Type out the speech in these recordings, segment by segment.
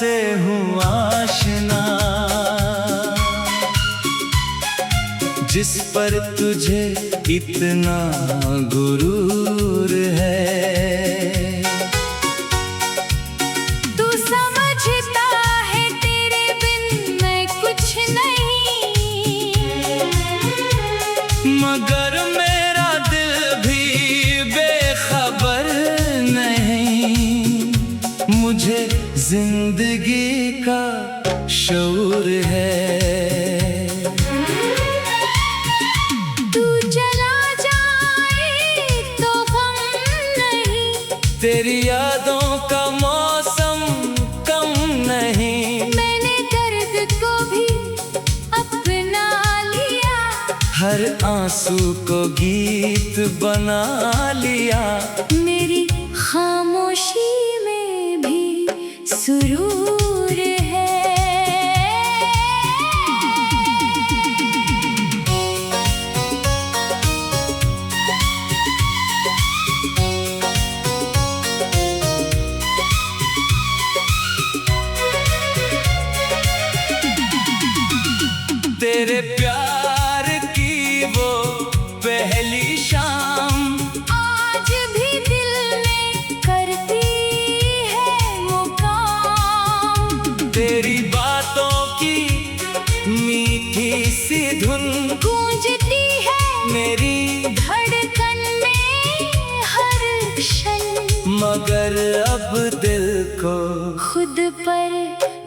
से हूँ आशना, जिस पर तुझे इतना गुरूर है। तू समझता है तेरे बिन मैं कुछ नहीं, मगर मेरा दिल भी बेखबर नहीं। मुझे जिंदगी का शऊर है। तेरी यादों का मौसम कम नहीं, मैंने दर्द को भी अपना लिया, हर आंसू को गीत बना लिया। मेरी खामोशी में भी सुरूर है। तेरे प्यार की वो पहली शाम आज भी दिल में करती है मुकाम। तेरी बातों की मीठी सी धुन गूंजती है मेरी धड़कन में हर क्षण, मगर अब दिल को खुद पर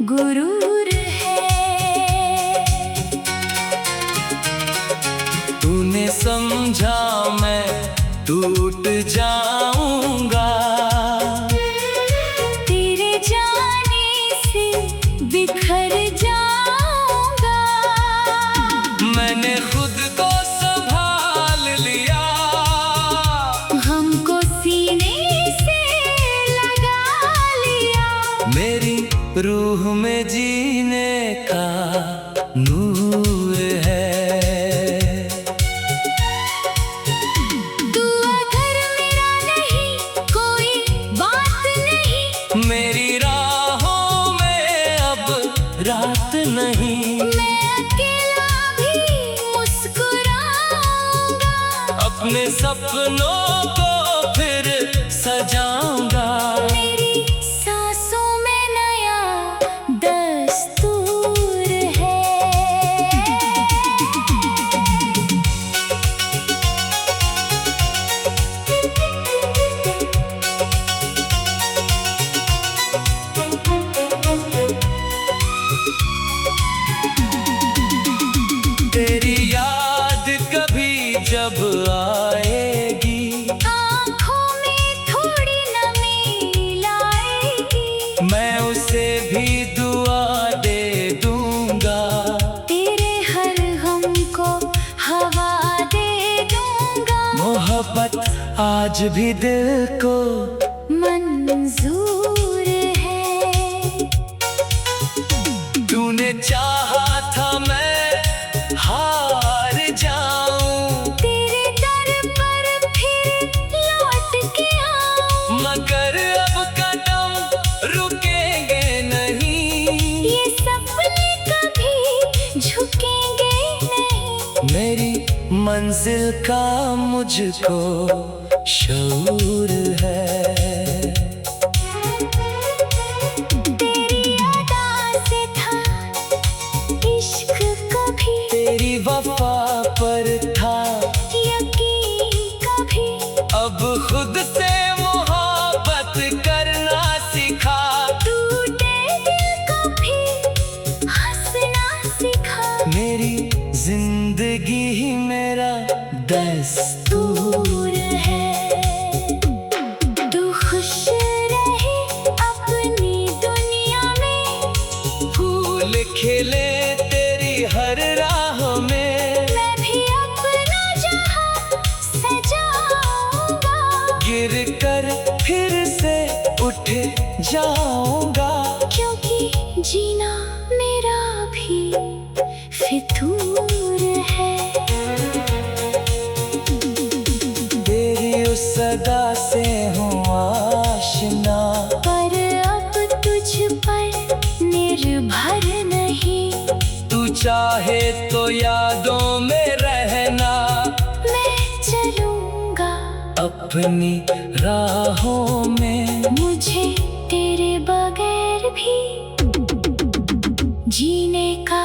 गुरूर है। तूने समझा मैं टूट जाऊंगा, तेरे जाने से बिखर जाऊंगा। मैंने खुद को संभाल लिया, हमको सीने से लगा लिया, मेरी रूह में जीने का नूर है। मेरी राहों में अब रात नहीं, मैं अकेला भी मुस्कुराऊंगा, अपने सपनों को फिर सजाऊंगा। मेरी सांसों में नया दस्तूर है। तेरी याद कभी जब आएगी, आँखों में थोड़ी नमी लाएगी, मैं उसे भी दुआ दे दूंगा। तेरे हर गम को हवा दे दूंगा, मोहब्बत आज भी दिल को मंजूर है। तूने चाहा था मैं हार जाऊं, तेरे दर पर फिर लौट के आऊं, मगर अब कदम रुकेंगे नहीं, ये सपने कभी झुकेंगे नहीं, मेरी मंजिल का मुझको शऊर है। तेरी अदा से था इश्क कभी, तेरी वफा पर था यकीन कभी, अब खुद से मोहब्बत करना सीखा। टूटे दिल को भी हंसना सीखा, मेरी जिंदगी ही मेरा दस्तूर है। तू खुश रहे अपनी दुनिया में, फूल खिले तेरी हर राह में, मैं भी अपना जहां सजाऊंगा, गिर कर फिर से उठ जाऊंगा। क्योंकि जीना मेरा भी फितूर है। सदा से हूँ आशना, पर अब तुझ पर चाहे तो यादों में रहना, मैं चलूंगा अपनी राहों में। मुझे तेरे बगैर भी जीने का